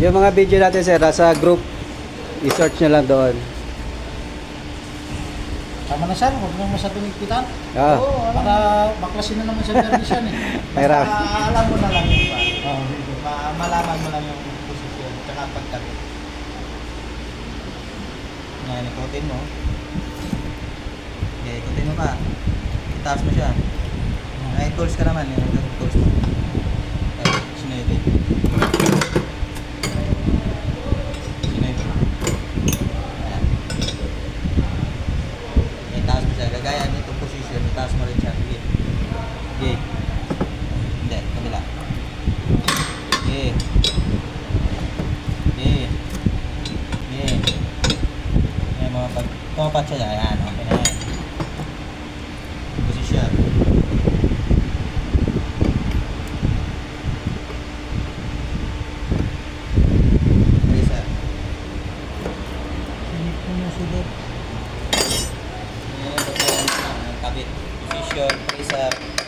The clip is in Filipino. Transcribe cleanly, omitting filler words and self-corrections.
Yung mga video natin sir, sa group, i-search nyo lang doon. Tama na sir, huwag mo masyadong ipitan. Ah. Oo, para baklasin na naman sa permission eh. Mahirap. Basta alam mo na lang yung pa. Malaman mo lang yung posisyon, tsaka pagkabit. Ngayon, ikutin mo. Okay, ikutin mo pa. Itaas mo siya. May tools ka naman, yung tools mo. Okay, sinipin. Gaya nitong position, itaas mo rin siya. Okay. Hindi, kabila. Okay. Okay. Okay. Ayan, pumapat siya. Ayan, okay na yan. Position. Okay, sir. Sinip ko na sulit. Kabit, position, press up.